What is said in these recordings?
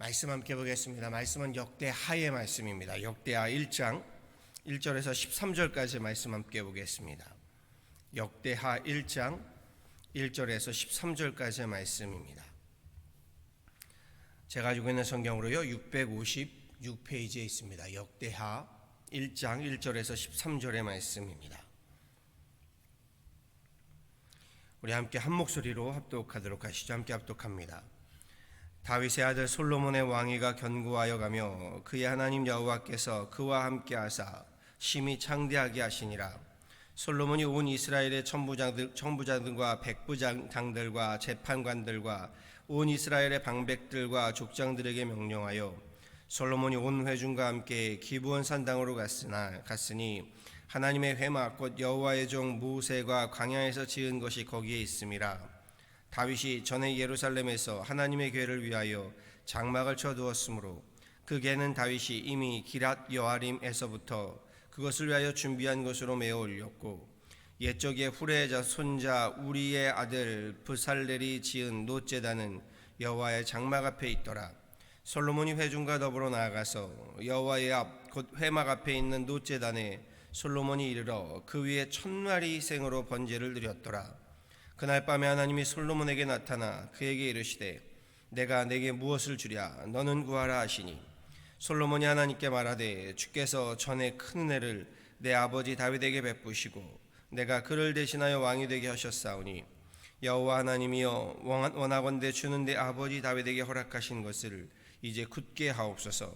말씀 함께 보겠습니다. 말씀은 역대하의 말씀입니다. 역대하 1장 1절에서 13절까지 말씀 함께 보겠습니다. 역대하 1장 1절에서 13절까지의 말씀입니다. 제가 가지고 있는 성경으로요 656페이지에 있습니다. 역대하 1장 1절에서 13절의 말씀입니다. 우리 함께 한 목소리로 합독하도록 하시죠. 함께 합독합니다. 다윗의 아들 솔로몬의 왕위가 견고하여 가며 그의 하나님 여호와께서 그와 함께 하사 심히 창대하게 하시니라. 솔로몬이 온 이스라엘의 천부장들과 백부장들과 재판관들과 온 이스라엘의 방백들과 족장들에게 명령하여 솔로몬이 온 회중과 함께 기브온 산당으로 갔으니 하나님의 회막 곧 여호와의 종 모세가 광야에서 지은 것이 거기에 있음이라. 다윗이 전에 예루살렘에서 하나님의 궤를 위하여 장막을 쳐두었으므로 그 궤는 다윗이 이미 기랏 여아림에서부터 그것을 위하여 준비한 것으로 메어 올렸고, 옛적에 후레의 손자 우리의 아들 브살렐이 지은 놋제단은 여호와의 장막 앞에 있더라. 솔로몬이 회중과 더불어 나아가서 여호와의 앞 곧 회막 앞에 있는 놋제단에 솔로몬이 이르러 그 위에 1000마리 희생으로 번제를 드렸더라. 그날 밤에 하나님이 솔로몬에게 나타나 그에게 이르시되 내가 내게 무엇을 주랴 너는 구하라 하시니, 솔로몬이 하나님께 말하되 주께서 전에 큰 은혜를 내 아버지 다윗에게 베푸시고 내가 그를 대신하여 왕이 되게 하셨사오니, 여호와 하나님이여 원하건대 주는 내 아버지 다윗에게 허락하신 것을 이제 굳게 하옵소서.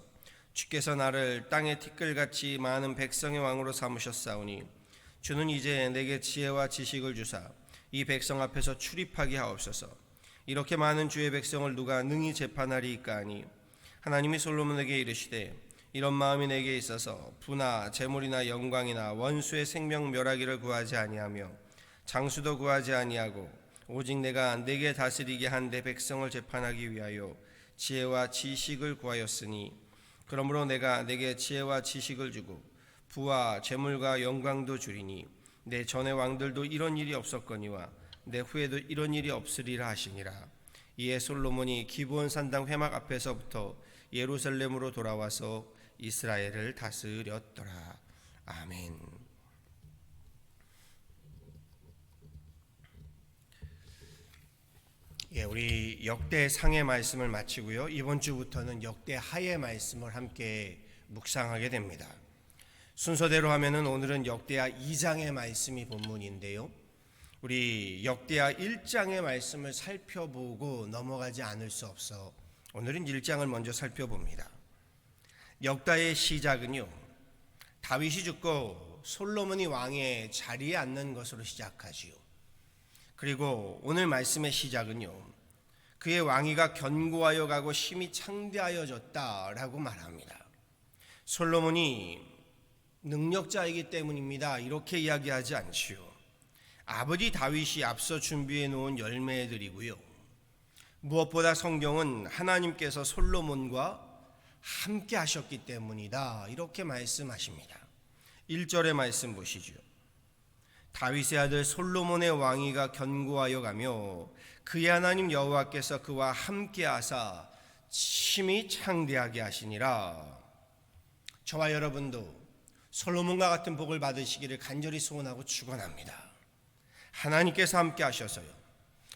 주께서 나를 땅의 티끌같이 많은 백성의 왕으로 삼으셨사오니 주는 이제 내게 지혜와 지식을 주사 이 백성 앞에서 출입하게 하옵소서. 이렇게 많은 주의 백성을 누가 능히 재판하리이까 하니, 하나님이 솔로몬에게 이르시되 이런 마음이 내게 있어서 부나 재물이나 영광이나 원수의 생명 멸하기를 구하지 아니하며 장수도 구하지 아니하고 오직 내가 내게 다스리게 한 내 백성을 재판하기 위하여 지혜와 지식을 구하였으니, 그러므로 내가 내게 지혜와 지식을 주고 부와 재물과 영광도 주리니 내 전의 왕들도 이런 일이 없었거니와 내 후에도 이런 일이 없으리라 하시니라. 이에 솔로몬이 기브온 산당 회막 앞에서부터 예루살렘으로 돌아와서 이스라엘을 다스렸더라. 아멘. 우리 역대상의 말씀을 마치고요, 이번 주부터는 역대하의 말씀을 함께 묵상하게 됩니다. 순서대로 하면은 오늘은 역대하 2장의 말씀이 본문인데요, 우리 역대하 1장의 말씀을 살펴보고 넘어가지 않을 수 없어 오늘은 1장을 먼저 살펴봅니다. 역대의 시작은요, 다윗이 죽고 솔로몬이 왕의 자리에 앉는 것으로 시작하지요. 그리고 오늘 말씀의 시작은요, 그의 왕위가 견고하여 가고 심히 창대하여졌다라고 말합니다. 솔로몬이 능력자이기 때문입니다, 이렇게 이야기하지 않지요. 아버지 다윗이 앞서 준비해 놓은 열매들이고요, 무엇보다 성경은 하나님께서 솔로몬과 함께 하셨기 때문이다, 이렇게 말씀하십니다. 1절의 말씀 보시죠. 다윗의 아들 솔로몬의 왕위가 견고하여 가며 그의 하나님 여호와께서 그와 함께 하사 심히 창대하게 하시니라. 저와 여러분도 솔로몬과 같은 복을 받으시기를 간절히 소원하고 축원합니다. 하나님께서 함께 하셔서요,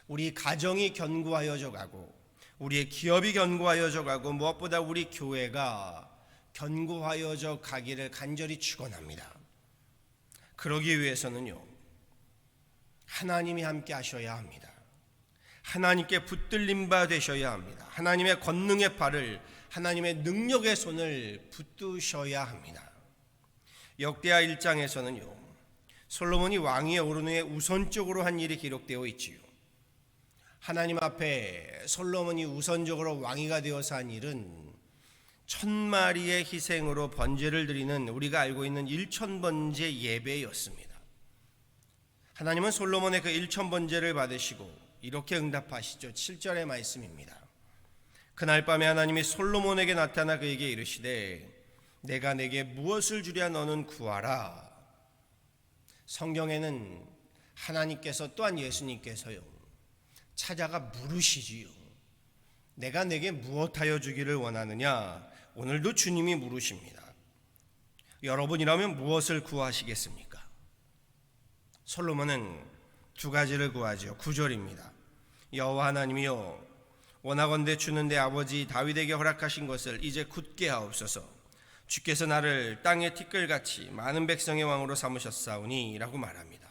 우리 가정이 견고하여져 가고 우리의 기업이 견고하여져 가고 무엇보다 우리 교회가 견고하여져 가기를 간절히 축원합니다. 그러기 위해서는요, 하나님이 함께 하셔야 합니다. 하나님께 붙들림 바 되셔야 합니다. 하나님의 권능의 팔을, 하나님의 능력의 손을 붙드셔야 합니다. 역대하 1장에서는요, 솔로몬이 왕위에 오른 후에 우선적으로 한 일이 기록되어 있지요. 하나님 앞에 솔로몬이 우선적으로 왕위가 되어서 한 일은 1000마리의 희생으로 번제를 드리는 우리가 알고 있는 1000번제 예배였습니다. 하나님은 솔로몬의 그 1000번제를 받으시고 이렇게 응답하시죠. 7절의 말씀입니다. 그날 밤에 하나님이 솔로몬에게 나타나 그에게 이르시되 내가 내게 무엇을 주랴 너는 구하라. 성경에는 하나님께서 또한 예수님께서요 찾아가 물으시지요. 내가 내게 무엇하여 주기를 원하느냐? 오늘도 주님이 물으십니다. 여러분이라면 무엇을 구하시겠습니까? 솔로몬은 두 가지를 구하죠. 9절입니다. 여호와 하나님이여, 원하건대 주는 내 아버지 다윗에게 허락하신 것을 이제 굳게 하옵소서. 주께서 나를 땅의 티끌같이 많은 백성의 왕으로 삼으셨사오니 라고 말합니다.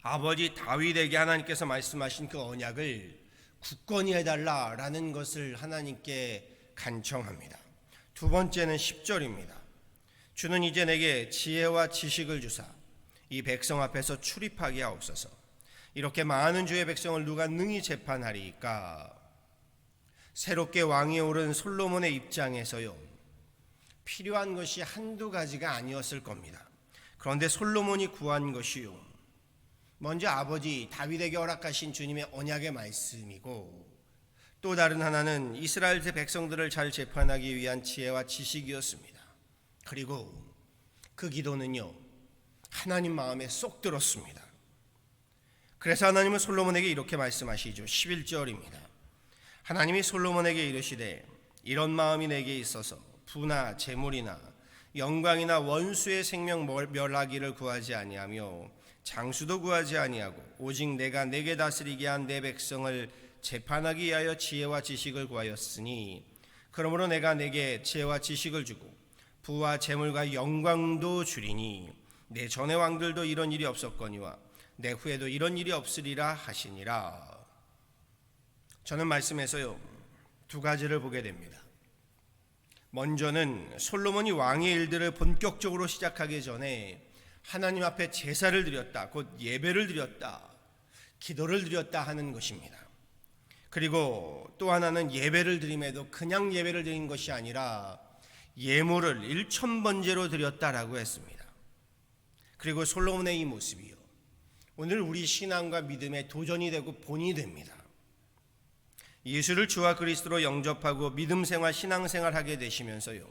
아버지 다윗에게 하나님께서 말씀하신 그 언약을 굳건히 해달라라는 것을 하나님께 간청합니다. 두 번째는 10절입니다. 주는 이제 내게 지혜와 지식을 주사 이 백성 앞에서 출입하게 하옵소서. 이렇게 많은 주의 백성을 누가 능히 재판하리이까? 새롭게 왕위에 오른 솔로몬의 입장에서요, 필요한 것이 한두 가지가 아니었을 겁니다. 그런데 솔로몬이 구한 것이요, 먼저 아버지 다윗에게 허락하신 주님의 언약의 말씀이고, 또 다른 하나는 이스라엘 백성들을 잘 재판하기 위한 지혜와 지식이었습니다. 그리고 그 기도는요, 하나님 마음에 쏙 들었습니다. 그래서 하나님은 솔로몬에게 이렇게 말씀하시죠. 11절입니다. 하나님이 솔로몬에게 이르시되 이런 마음이 내게 있어서 부나 재물이나 영광이나 원수의 생명 멸하기를 구하지 아니하며 장수도 구하지 아니하고 오직 내가 내게 다스리게 한 내 백성을 재판하기 위하여 지혜와 지식을 구하였으니 그러므로 내가 내게 지혜와 지식을 주고 부와 재물과 영광도 주리니 내 전의 왕들도 이런 일이 없었거니와 내 후에도 이런 일이 없으리라 하시니라. 저는 말씀에서요, 두 가지를 보게 됩니다. 먼저는 솔로몬이 왕의 일들을 본격적으로 시작하기 전에 하나님 앞에 제사를 드렸다, 곧 예배를 드렸다, 기도를 드렸다 하는 것입니다. 그리고 또 하나는 예배를 드림에도 그냥 예배를 드린 것이 아니라 예물을 1000번제로 드렸다라고 했습니다. 그리고 솔로몬의 이 모습이요, 오늘 우리 신앙과 믿음의 도전이 되고 본이 됩니다. 예수를 주와 그리스도로 영접하고 믿음 생활, 신앙 생활 하게 되시면서요,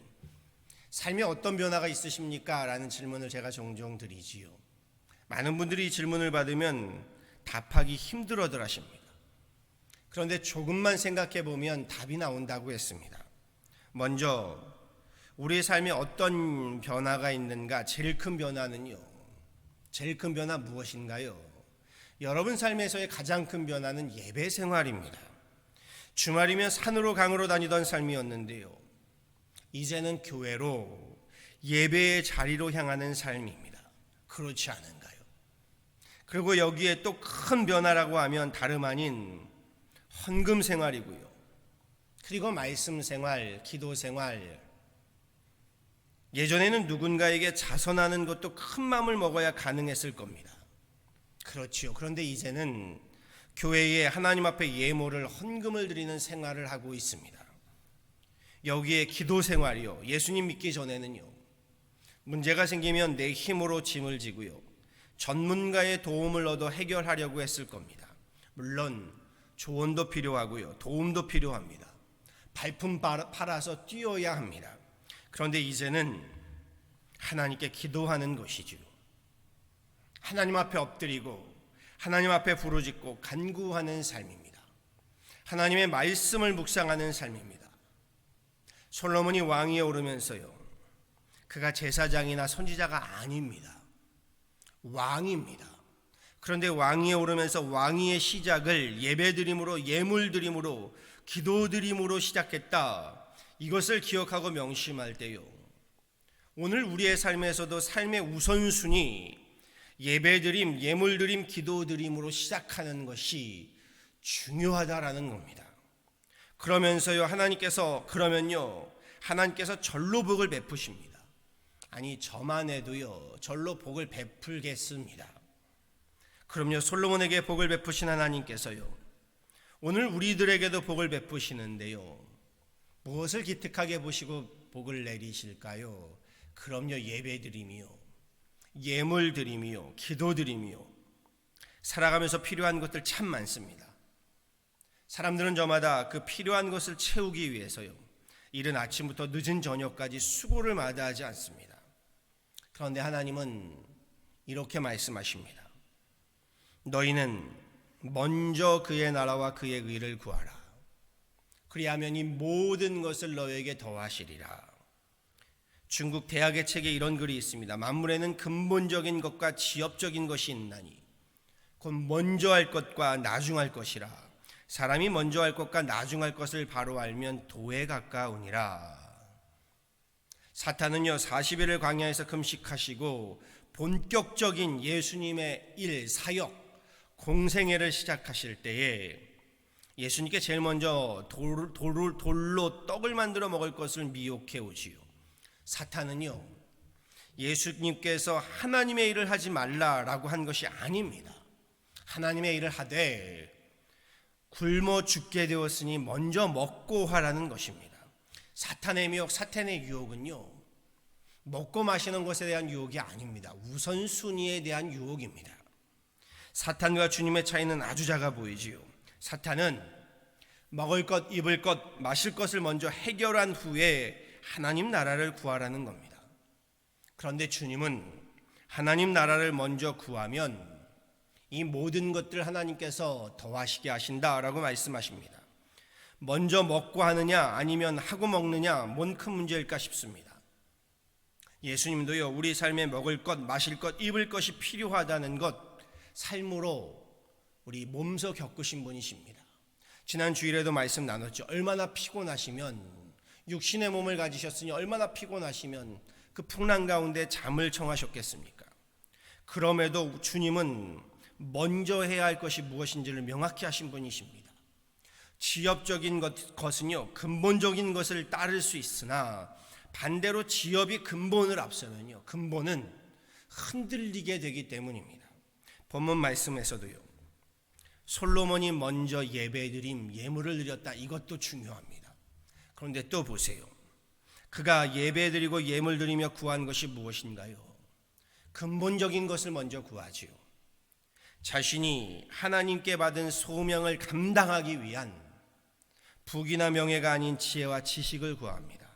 삶에 어떤 변화가 있으십니까? 라는 질문을 제가 종종 드리지요. 많은 분들이 이 질문을 받으면 답하기 힘들어들 하십니다. 그런데 조금만 생각해 보면 답이 나온다고 했습니다. 먼저 우리의 삶에 어떤 변화가 있는가? 제일 큰 변화는요, 제일 큰 변화 무엇인가요? 여러분 삶에서의 가장 큰 변화는 예배 생활입니다. 주말이면 산으로 강으로 다니던 삶이었는데요, 이제는 교회로 예배의 자리로 향하는 삶입니다. 그렇지 않은가요? 그리고 여기에 또 큰 변화라고 하면 다름 아닌 헌금 생활이고요, 그리고 말씀 생활, 기도 생활. 예전에는 누군가에게 자선하는 것도 큰 마음을 먹어야 가능했을 겁니다. 그렇지요. 그런데 이제는 교회에 하나님 앞에 예물을, 헌금을 드리는 생활을 하고 있습니다. 여기에 기도 생활이요, 예수님 믿기 전에는요, 문제가 생기면 내 힘으로 짐을 지고요, 전문가의 도움을 얻어 해결하려고 했을 겁니다. 물론 조언도 필요하고요, 도움도 필요합니다. 발품 팔아서 뛰어야 합니다. 그런데 이제는 하나님께 기도하는 것이죠. 하나님 앞에 엎드리고 하나님 앞에 부르짖고 간구하는 삶입니다. 하나님의 말씀을 묵상하는 삶입니다. 솔로몬이 왕위에 오르면서요, 그가 제사장이나 선지자가 아닙니다. 왕입니다. 그런데 왕위에 오르면서 왕위의 시작을 예배드림으로, 예물드림으로, 기도드림으로 시작했다. 이것을 기억하고 명심할 때요, 오늘 우리의 삶에서도 삶의 우선순위 예배드림, 예물드림, 기도드림으로 시작하는 것이 중요하다라는 겁니다. 그러면서요, 하나님께서 절로 복을 베푸십니다. 아니, 저만 해도요, 절로 복을 베풀겠습니다. 그럼요, 솔로몬에게 복을 베푸신 하나님께서요, 오늘 우리들에게도 복을 베푸시는데요, 무엇을 기특하게 보시고 복을 내리실까요? 그럼요, 예배드림이요, 예물드림이요, 기도드림이요. 살아가면서 필요한 것들 참 많습니다. 사람들은 저마다 그 필요한 것을 채우기 위해서요, 이른 아침부터 늦은 저녁까지 수고를 마다하지 않습니다. 그런데 하나님은 이렇게 말씀하십니다. 너희는 먼저 그의 나라와 그의 의를 구하라. 그리하면 이 모든 것을 너에게 더하시리라. 중국 대학의 책에 이런 글이 있습니다. 만물에는 근본적인 것과 지엽적인 것이 있나니 곧 먼저 할 것과 나중 할 것이라. 사람이 먼저 할 것과 나중 할 것을 바로 알면 도에 가까우니라. 사탄은요 40일을 광야에서 금식하시고 본격적인 예수님의 일, 사역, 공생애를 시작하실 때에 예수님께 제일 먼저 돌로 떡을 만들어 먹을 것을 미혹해 오지요. 사탄은요 예수님께서 하나님의 일을 하지 말라라고 한 것이 아닙니다. 하나님의 일을 하되 굶어 죽게 되었으니 먼저 먹고 하라는 것입니다. 사탄의 미혹, 사탄의 유혹은요 먹고 마시는 것에 대한 유혹이 아닙니다. 우선순위에 대한 유혹입니다. 사탄과 주님의 차이는 아주 작아 보이지요. 사탄은 먹을 것, 입을 것, 마실 것을 먼저 해결한 후에 하나님 나라를 구하라는 겁니다. 그런데 주님은 하나님 나라를 먼저 구하면 이 모든 것들 하나님께서 더하시게 하신다라고 말씀하십니다. 먼저 먹고 하느냐 아니면 하고 먹느냐 뭔 큰 문제일까 싶습니다. 예수님도요 우리 삶에 먹을 것, 마실 것, 입을 것이 필요하다는 것 삶으로 우리 몸소 겪으신 분이십니다. 지난 주일에도 말씀 나눴죠. 얼마나 피곤하시면 육신의 몸을 가지셨으니 얼마나 피곤하시면 그 풍랑 가운데 잠을 청하셨겠습니까? 그럼에도 주님은 먼저 해야 할 것이 무엇인지를 명확히 하신 분이십니다. 지엽적인 것은요 근본적인 것을 따를 수 있으나 반대로 지엽이 근본을 앞서면요 근본은 흔들리게 되기 때문입니다. 본문 말씀에서도요 솔로몬이 먼저 예배드림 예물을 드렸다. 이것도 중요합니다. 그런데 또 보세요. 그가 예배드리고 예물 드리며 구한 것이 무엇인가요? 근본적인 것을 먼저 구하지요. 자신이 하나님께 받은 소명을 감당하기 위한 부귀나 명예가 아닌 지혜와 지식을 구합니다.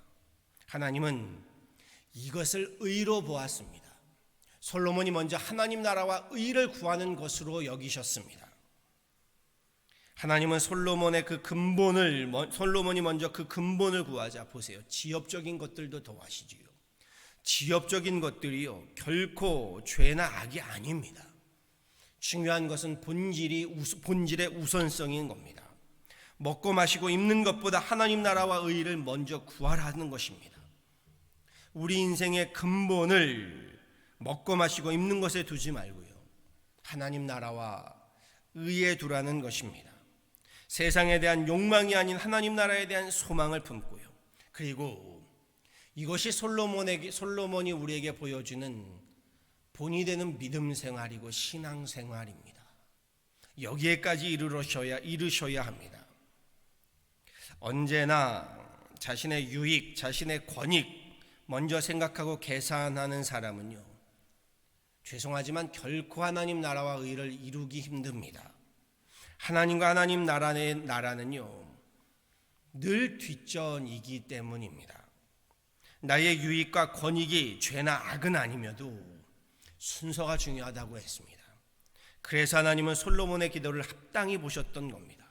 하나님은 이것을 의로 보았습니다. 솔로몬이 먼저 하나님 나라와 의를 구하는 것으로 여기셨습니다. 하나님은 솔로몬이 먼저 그 근본을 구하자. 보세요. 지엽적인 것들도 더하시지요. 지엽적인 것들이요 결코 죄나 악이 아닙니다. 중요한 것은 본질의 우선성인 겁니다. 먹고 마시고 입는 것보다 하나님 나라와 의를 먼저 구하라는 것입니다. 우리 인생의 근본을 먹고 마시고 입는 것에 두지 말고요 하나님 나라와 의에 두라는 것입니다. 세상에 대한 욕망이 아닌 하나님 나라에 대한 소망을 품고요. 그리고 이것이 솔로몬이 우리에게 보여주는 본이 되는 믿음 생활이고 신앙 생활입니다. 여기에까지 이르셔야 합니다. 언제나 자신의 유익, 자신의 권익 먼저 생각하고 계산하는 사람은요 죄송하지만 결코 하나님 나라와 의를 이루기 힘듭니다. 하나님과 하나님 나라는요 늘 뒷전이기 때문입니다. 나의 유익과 권익이 죄나 악은 아니며도 순서가 중요하다고 했습니다. 그래서 하나님은 솔로몬의 기도를 합당히 보셨던 겁니다.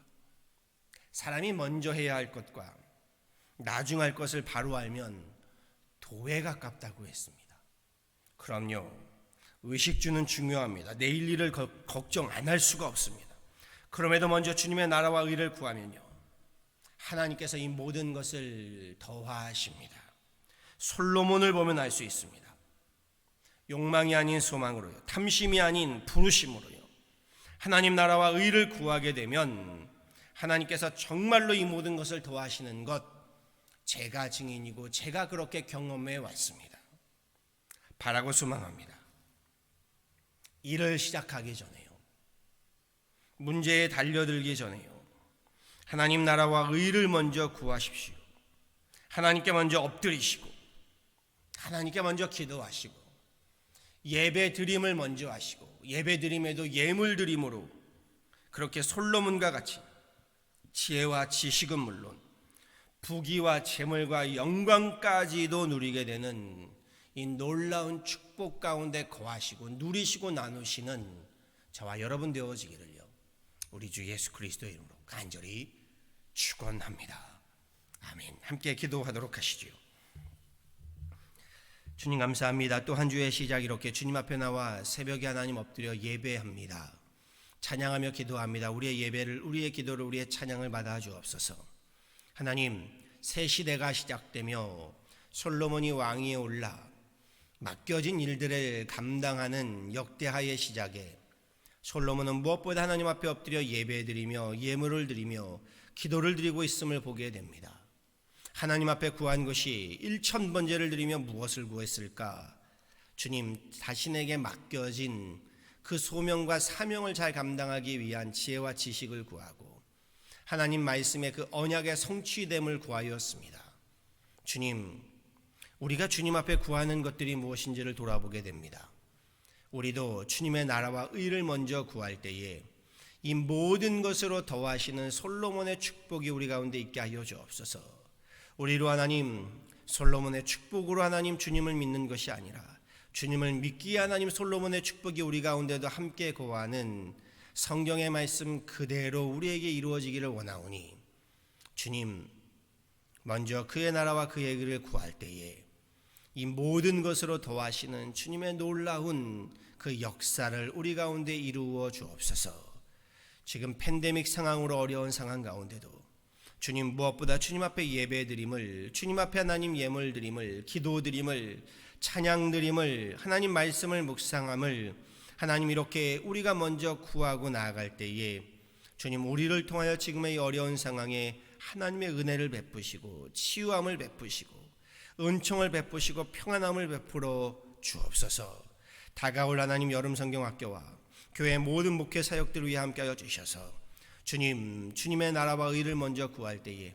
사람이 먼저 해야 할 것과 나중 할 것을 바로 알면 도에 가깝다고 했습니다. 그럼요 의식주는 중요합니다. 내일 일을 걱정 안 할 수가 없습니다. 그럼에도 먼저 주님의 나라와 의를 구하면요 하나님께서 이 모든 것을 더하십니다. 솔로몬을 보면 알 수 있습니다. 욕망이 아닌 소망으로요 탐심이 아닌 부르심으로요 하나님 나라와 의를 구하게 되면 하나님께서 정말로 이 모든 것을 더하시는 것 제가 증인이고 제가 그렇게 경험해 왔습니다. 바라고 소망합니다. 일을 시작하기 전에요 문제에 달려들기 전에요 하나님 나라와 의를 먼저 구하십시오. 하나님께 먼저 엎드리시고 하나님께 먼저 기도하시고 예배 드림을 먼저 하시고 예배 드림에도 예물 드림으로 그렇게 솔로몬과 같이 지혜와 지식은 물론 부귀와 재물과 영광까지도 누리게 되는 이 놀라운 축복 가운데 거하시고 누리시고 나누시는 저와 여러분 되어지기를요 우리 주 예수 그리스도의 이름으로 간절히 축원합니다. 아멘. 함께 기도하도록 하시지요. 주님 감사합니다. 또 한 주의 시작 이렇게 주님 앞에 나와 새벽에 하나님 엎드려 예배합니다. 찬양하며 기도합니다. 우리의 예배를, 우리의 기도를, 우리의 찬양을 받아 주옵소서. 하나님, 새 시대가 시작되며 솔로몬이 왕위에 올라 맡겨진 일들을 감당하는 역대하의 시작에 솔로몬은 무엇보다 하나님 앞에 엎드려 예배드리며 예물을 드리며 기도를 드리고 있음을 보게 됩니다. 하나님 앞에 구한 것이 1000번제를 드리며 무엇을 구했을까? 주님, 자신에게 맡겨진 그 소명과 사명을 잘 감당하기 위한 지혜와 지식을 구하고 하나님 말씀의 그 언약의 성취됨을 구하였습니다. 주님, 우리가 주님 앞에 구하는 것들이 무엇인지를 돌아보게 됩니다. 우리도 주님의 나라와 의를 먼저 구할 때에 이 모든 것으로 더하시는 솔로몬의 축복이 우리 가운데 있게 하여 주옵소서. 우리로 하나님, 솔로몬의 축복으로 하나님 주님을 믿는 것이 아니라 주님을 믿기에 하나님 솔로몬의 축복이 우리 가운데도 함께 거하는 성경의 말씀 그대로 우리에게 이루어지기를 원하오니 주님, 먼저 그의 나라와 그의 의를 구할 때에 이 모든 것으로 더하시는 주님의 놀라운 그 역사를 우리 가운데 이루어 주옵소서. 지금 팬데믹 상황으로 어려운 상황 가운데도 주님, 무엇보다 주님 앞에 예배드림을, 주님 앞에 하나님 예물드림을, 기도드림을, 찬양드림을, 하나님 말씀을 묵상함을 하나님 이렇게 우리가 먼저 구하고 나아갈 때에 주님, 우리를 통하여 지금의 어려운 상황에 하나님의 은혜를 베푸시고 치유함을 베푸시고 은총을 베푸시고 평안함을 베풀어 주옵소서. 다가올 하나님 여름 성경학교와 교회 모든 목회 사역들을 위해 함께하여 주셔서 주님, 주님의 나라와 의를 먼저 구할 때에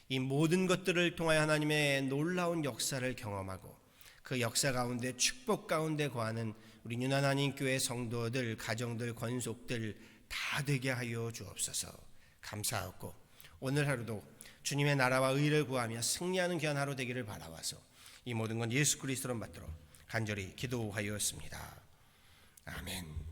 이 모든 것들을 통하여 하나님의 놀라운 역사를 경험하고 그 역사 가운데 축복 가운데 거하는 우리 윤하나님 교회 성도들, 가정들, 권속들 다 되게 하여 주옵소서. 감사하고 오늘 하루도 주님의 나라와 의를 구하며 승리하는 귀한 하루 되기를 바라와서 이 모든 건 예수 그리스도로 받도록 간절히 기도하였습니다. 아멘.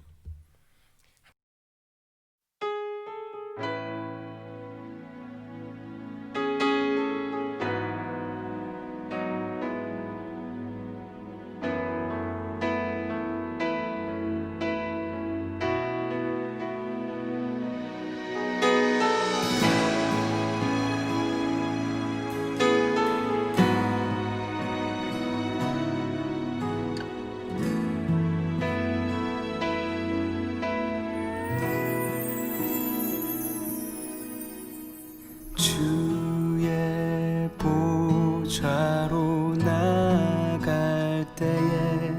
주의 보좌로 나갈 때에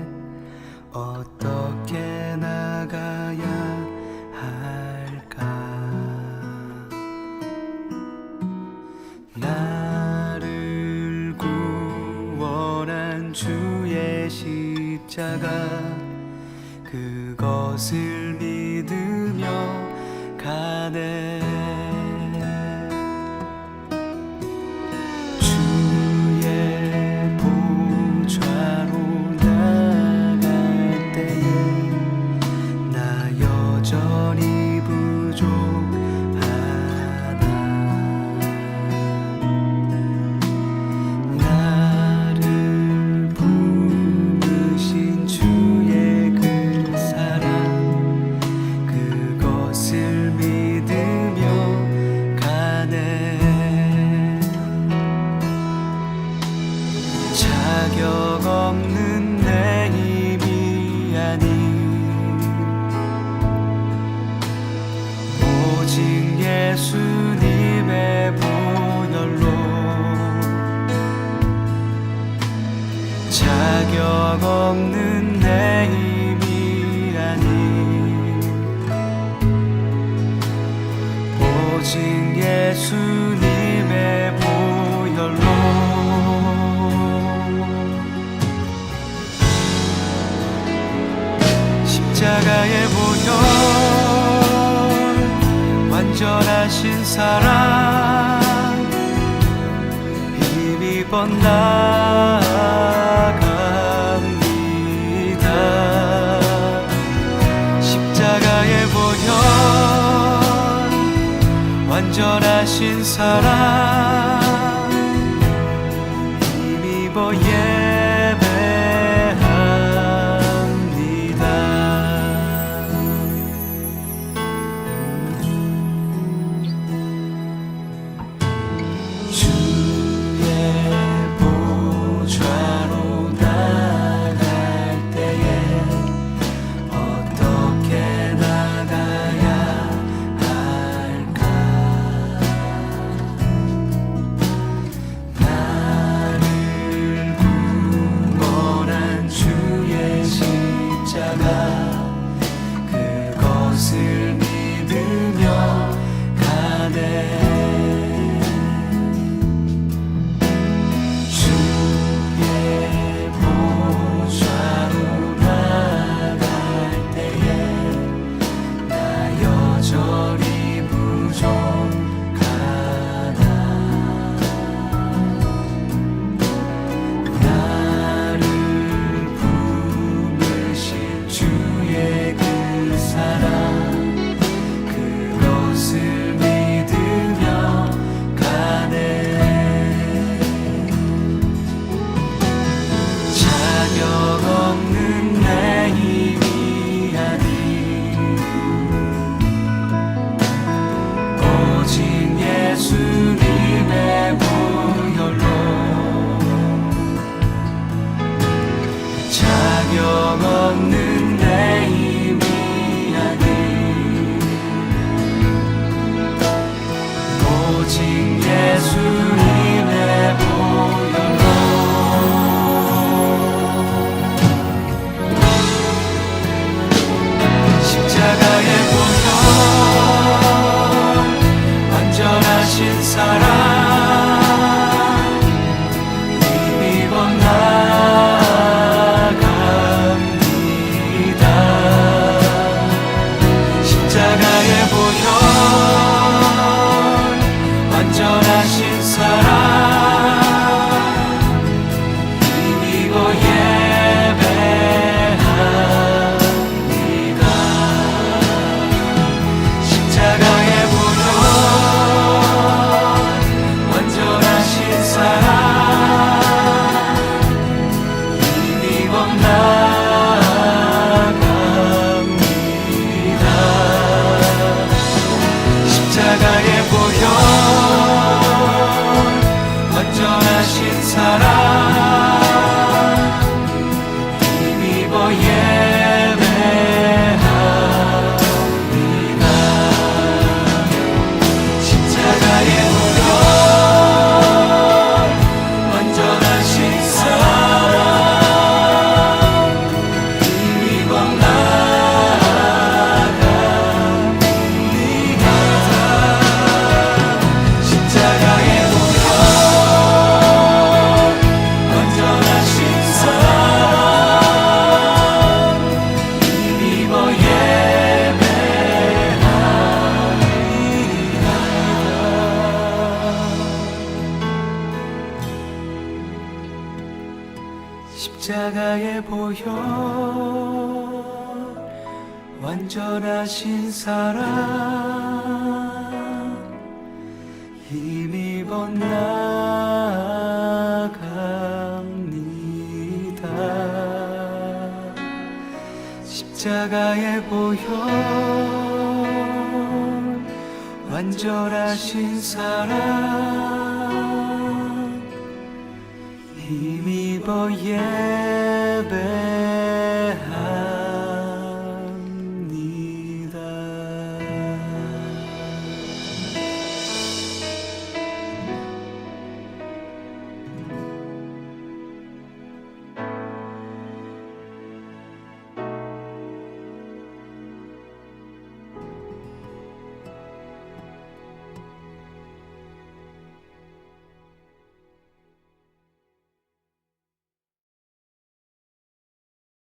어떻게 나가야 할까? 나를 구원한 주의 십자가 그것을 믿으며 가네. 자격 없는 내 힘이 아닌 오직 예수님의 보혈로 자격 없는 내 힘이 아닌 오직 예수님의 보혈로 십자가의 보혈 완전하신 사랑 힘이 뻗나갑니다. 십자가의 보혈 완전하신 사랑 십자가의 보혈 완전하신 사랑 힘입어 나갑니다. 십자가의 보혈 완전하신 사랑 힘입어 예배